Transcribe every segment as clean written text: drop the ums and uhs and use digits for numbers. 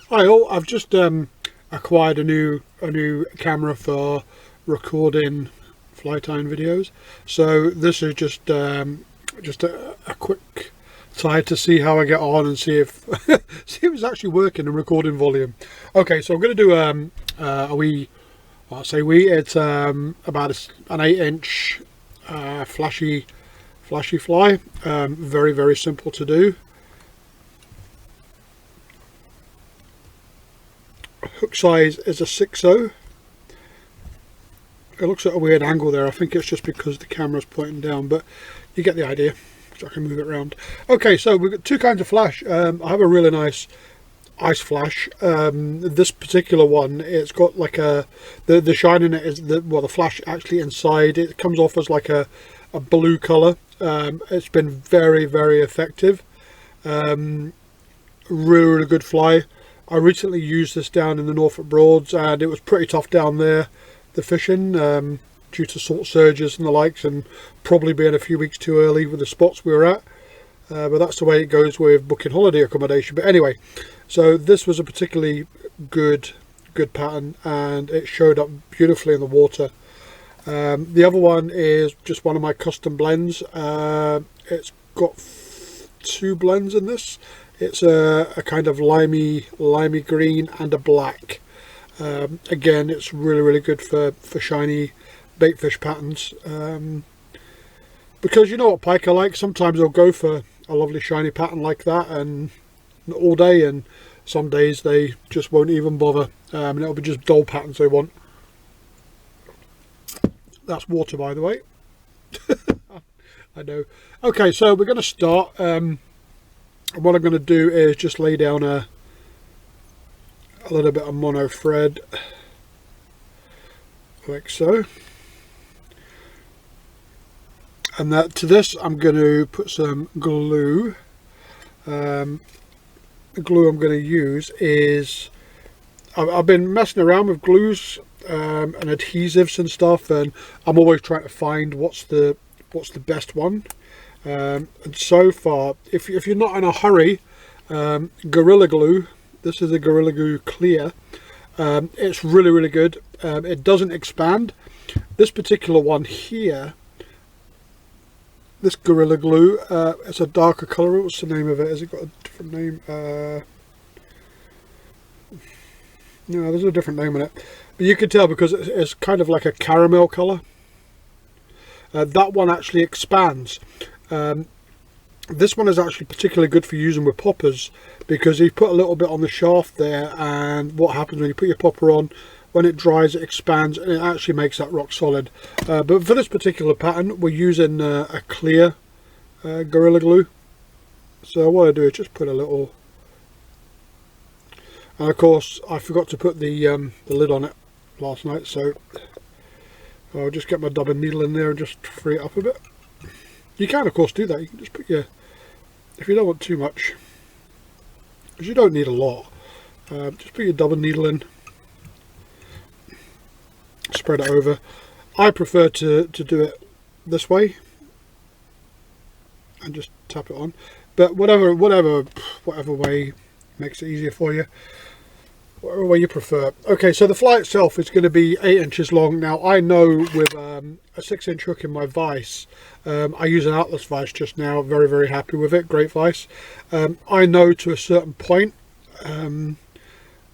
Hi all, I've just acquired a new camera for recording fly tying videos. So this is just a quick try to see how I get on and see if see if it's actually working and recording volume. Okay, so I'm going to do it's about an 8-inch flashy fly. Very simple to do. Hook size is a 6/0. It looks at a weird angle there. I think it's just because the camera's pointing down, but you get the idea. So I can move it around. Okay, so we've got two kinds of flash. I have a really nice ice flash. This particular one, it's got like the shine in it is the flash actually inside. It comes off as like a blue color. It's been very effective. Really good fly. I recently used this down in the Norfolk Broads and it was pretty tough down there, the fishing, due to salt surges and the likes, and probably being a few weeks too early with the spots we were at. But that's the way it goes with booking holiday accommodation. But anyway, so this was a particularly good pattern and it showed up beautifully in the water. The other one is just one of my custom blends. It's got two blends in this. It's a kind of limey green and a black. Again, it's really good for shiny baitfish patterns, because you know what pike are like. Sometimes they'll go for a lovely shiny pattern like that and all day, and some days they just won't even bother, and it'll be just dull patterns they want. That's water, by the way. I know. Okay, so we're going to start. What I'm going to do is just lay down a little bit of mono thread, like so. And to this I'm going to put some glue. The glue I'm going to use is, I've been messing around with glues and adhesives and stuff, and I'm always trying to find what's the best one. And so far, if you're not in a hurry, Gorilla Glue, this is a Gorilla Glue Clear, it's really good. It doesn't expand. This particular one here, this Gorilla Glue, it's a darker colour. What's the name of it? Has it got a different name? No, there's a different name on it, but you can tell because it's kind of like a caramel colour. That one actually expands. This one is actually particularly good for using with poppers, because you put a little bit on the shaft there, and what happens when you put your popper on, when it dries it expands and it actually makes that rock solid. But for this particular pattern we're using a clear Gorilla Glue. So what I do is just put a little, and of course I forgot to put the lid on it last night, so I'll just get my dubbing needle in there and just free it up a bit. You can of course do that. You can just put your, if you don't want too much, because you don't need a lot, just put your dubbing needle in, spread it over. I prefer to do it this way and just tap it on, but whatever way makes it easier for you, whatever way you prefer. Okay, so the fly itself is going to be 8 inches long. Now I know with a 6-inch hook in my vise, I use an Atlas vise just now, very happy with it, great vise. I know to a certain point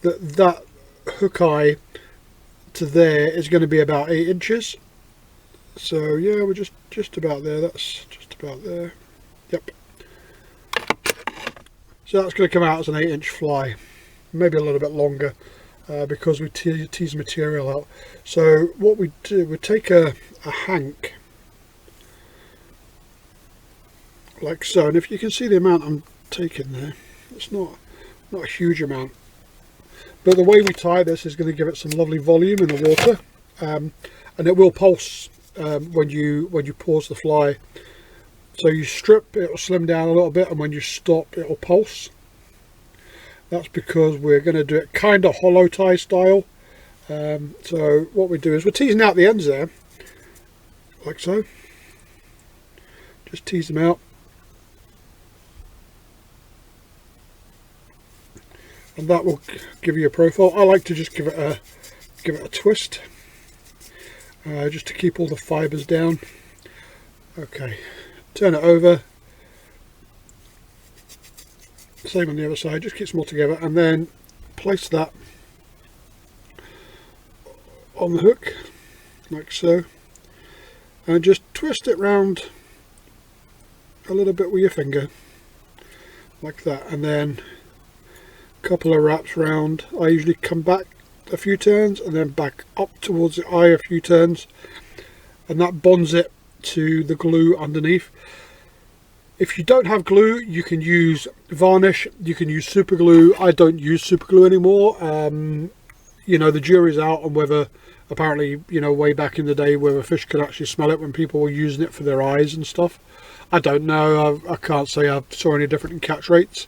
that hook eye to there is going to be about 8 inches. So yeah, we're just about there. That's just about there. Yep. So that's going to come out as an 8-inch fly, maybe a little bit longer, because we tease material out. So what we do, we take a hank like so, and if you can see the amount I'm taking there, it's not a huge amount, but the way we tie this is going to give it some lovely volume in the water, and it will pulse when you pause the fly. So you strip, it will slim down a little bit, and when you stop it will pulse. That's because we're going to do it kind of hollow tie style. So what we do is we're teasing out the ends there, like so. Just tease them out. and that will give you a profile. I like to just give it a twist, just to keep all the fibres down. Okay, turn it over. Same on the other side, just keeps them all together, and then place that on the hook like so, and just twist it round a little bit with your finger like that, and then a couple of wraps round. I usually come back a few turns and then back up towards the eye a few turns, and that bonds it to the glue underneath. If you don't have glue, you can use varnish, you can use super glue. I don't use super glue anymore. You know, the jury's out on whether, apparently, you know, way back in the day, whether fish could actually smell it when people were using it for their eyes and stuff. I don't know. I can't say I saw any different in catch rates.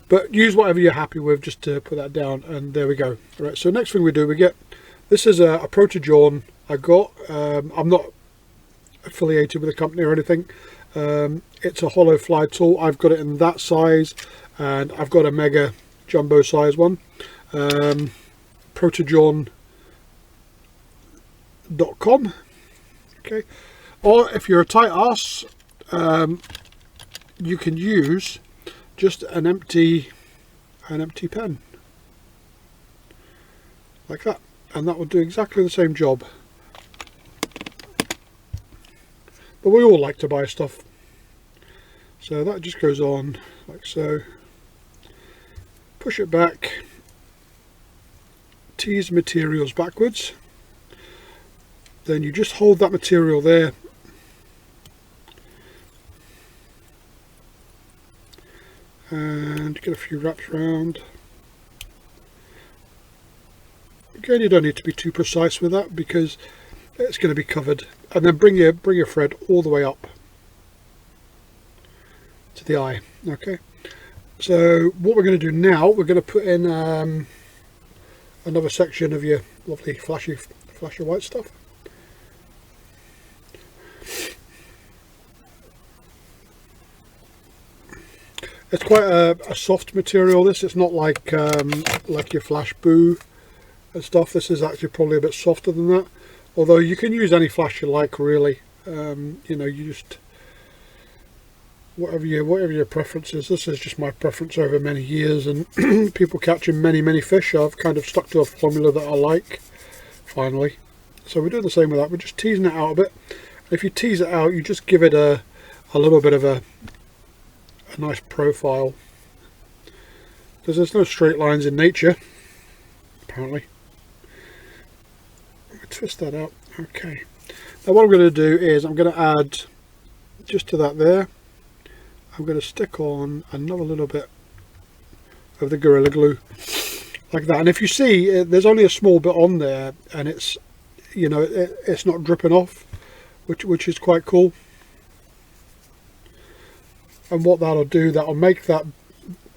But use whatever you're happy with, just to put that down, and there we go. All right, so next thing we do, we get, this is a Protojawn I got. I'm not affiliated with a company or anything. It's a hollow fly tool. I've got it in that size, and I've got a mega jumbo size one. Protojawn.com. Okay, or if you're a tight ass, you can use just an empty pen like that, and that will do exactly the same job. But we all like to buy stuff, so that just goes on like so. Push it back, tease materials backwards, then you just hold that material there, and get a few wraps around. Again, you don't need to be too precise with that because it's going to be covered, and then bring your thread all the way up to the eye. Okay, so what we're going to do now, we're going to put in another section of your lovely flashy white stuff. It's quite a soft material, this. It's not like your Flash Boo and stuff. This is actually probably a bit softer than that, although you can use any flash you like, really. You know, you just whatever your preference is. This is just my preference over many years, and people catching many fish, I've kind of stuck to a formula that I like finally. So we're doing the same with that. We're just teasing it out a bit. If you tease it out, you just give it a little bit of a nice profile, because there's no straight lines in nature, apparently. Twist that out. Okay, now what I'm going to do is I'm going to add just to that there, I'm going to stick on another little bit of the Gorilla Glue like that, and if you see, there's only a small bit on there, and it's, you know, it's not dripping off, which is quite cool. And what that'll do, that'll make that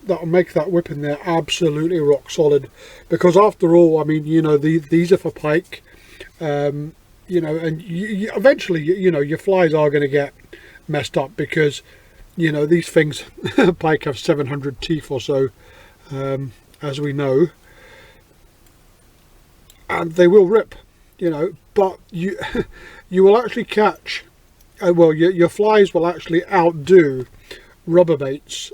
whip in there absolutely rock solid, because after all, I mean, you know, these are for pike, you know, and you eventually, you know, your flies are going to get messed up, because, you know, these things, pike have 700 teeth or so, as we know, and they will rip, you know, but you will actually catch, well, your flies will actually outdo rubber baits,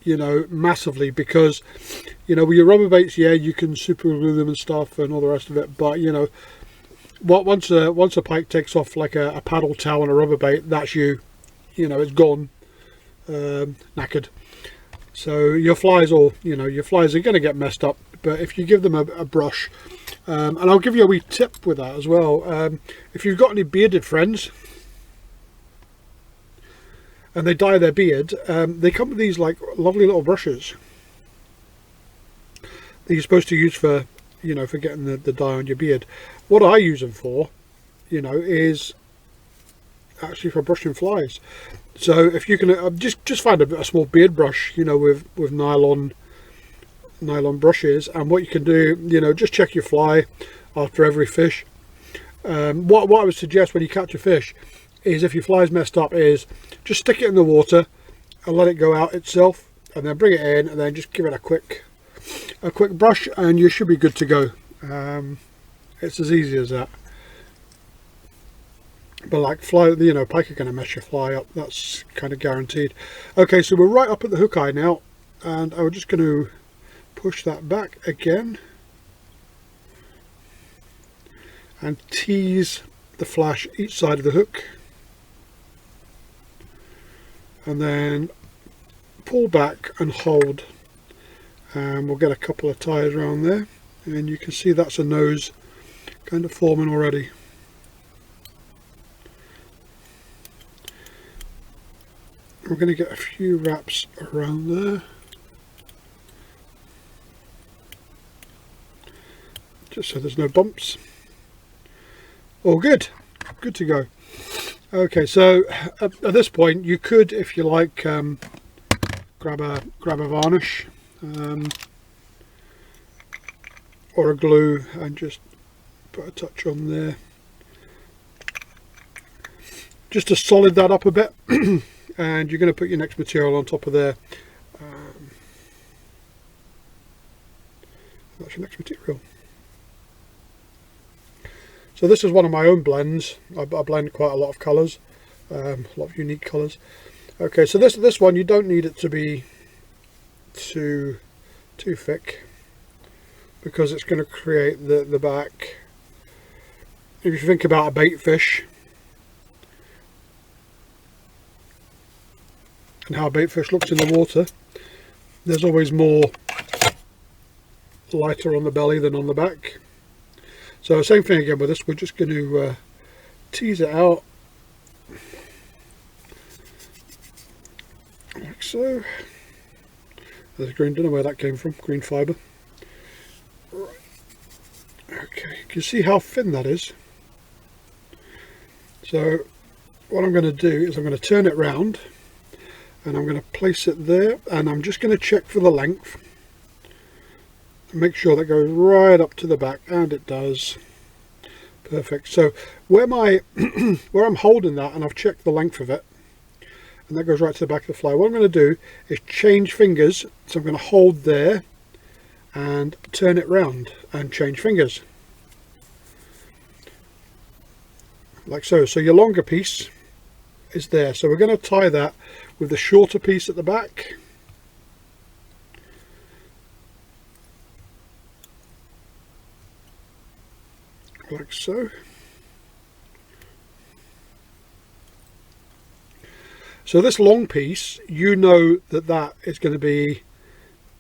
you know, massively, because, you know, with your rubber baits, yeah, you can super glue them and stuff and all the rest of it, but, you know, once a pike takes off like a paddle tail on a rubber bait, that's you know, it's gone, knackered. So your flies are going to get messed up, but if you give them a brush, and I'll give you a wee tip with that as well, if you've got any bearded friends and they dye their beard, they come with these like lovely little brushes that you're supposed to use for, you know, for getting the dye on your beard. What I use them for, you know, is actually for brushing flies. So if you can just find a small beard brush, you know, with nylon brushes, and what you can do, you know, just check your fly after every fish. What I would suggest when you catch a fish is, if your fly's messed up, is just stick it in the water and let it go out itself, and then bring it in, and then just give it a quick brush, and you should be good to go. It's as easy as that. But like fly, you know, pike are going to mess your fly up. That's kind of guaranteed. Okay, so we're right up at the hook eye now, and I'm just going to push that back again and tease the flash each side of the hook, and then pull back and hold, and we'll get a couple of ties around there, and you can see that's a nose kind of forming already. We're going to get a few wraps around there, just so there's no bumps. All good to go. Okay, so at this point you could, if you like, grab a varnish or a glue and just put a touch on there, just to solid that up a bit. And you're going to put your next material on top of there. That's your next material. So this is one of my own blends. I blend quite a lot of colours, a lot of unique colours. Okay, so this one, you don't need it to be too thick, because it's going to create the back. If you think about a bait fish and how a bait fish looks in the water, there's always more lighter on the belly than on the back. So same thing again with this, we're just going to tease it out like so. There's green, don't know where that came from, green fibre. Right. Okay, you can see how thin that is. So what I'm going to do is I'm going to turn it round, and I'm going to place it there, and I'm just going to check for the length. Make sure that goes right up to the back, and it does. Perfect. So where I'm holding that, and I've checked the length of it, and that goes right to the back of the fly. What I'm going to do is change fingers. So I'm going to hold there and turn it round and change fingers like so. So your longer piece is there, so we're going to tie that with the shorter piece at the back. Like so. So this long piece, you know that is going to be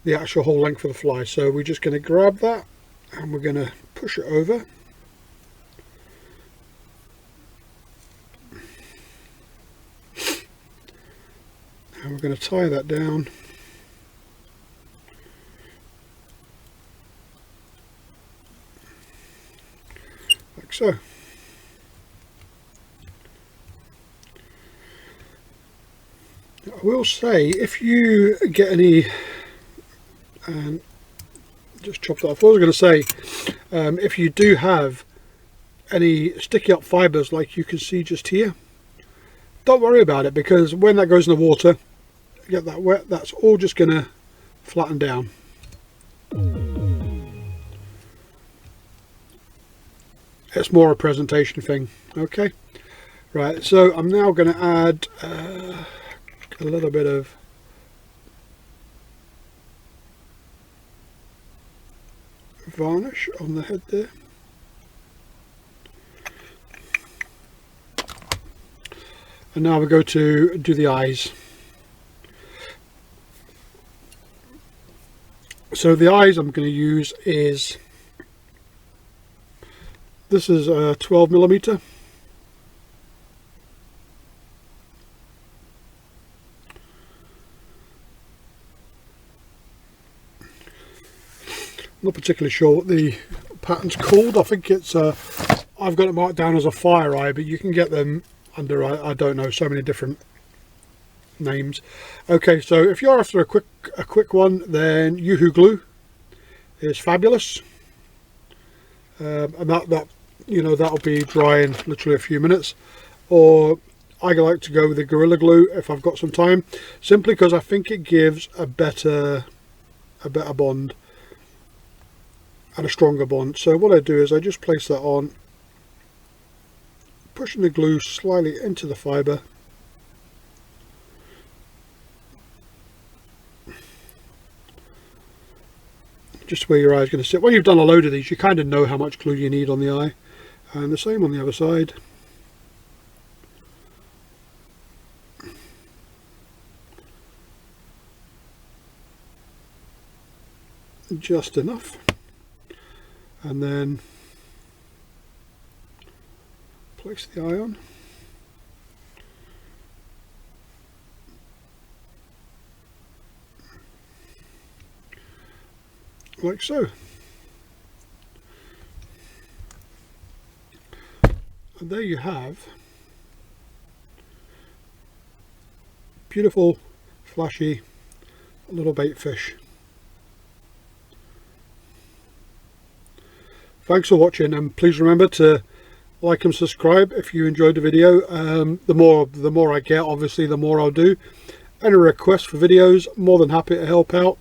the actual whole length of the fly. So we're just going to grab that and we're going to push it over. And we're going to tie that down. Like so. I will say, if you get any, and just chop that off, what I was going to say, if you do have any sticky up fibres like you can see just here, don't worry about it, because when that goes in the water, get that wet, that's all just going to flatten down. It's more a presentation thing. Okay, right, so I'm now going to add a little bit of varnish on the head there. And now we go to do the eyes. So the eyes I'm going to use is, this is a 12mm. Not particularly sure what the pattern's called. I think it's I've got it marked down as a fire eye, but you can get them under, I don't know, so many different names. Okay, so if you're after a quick one, then Yoo-Hoo glue is fabulous, and that you know, that'll be dry in literally a few minutes. Or I like to go with the Gorilla Glue if I've got some time, simply because I think it gives a better bond and a stronger bond. So what I do is I just place that on, pushing the glue slightly into the fibre. Just where your eye is going to sit. When you've done a load of these, you kind of know how much glue you need on the eye. And the same on the other side. Just enough. And then place the eye on. Like so. And there you have beautiful, flashy little bait fish. Thanks for watching, and please remember to like and subscribe if you enjoyed the video. The more I get, obviously the more I'll do. Any requests for videos, more than happy to help out.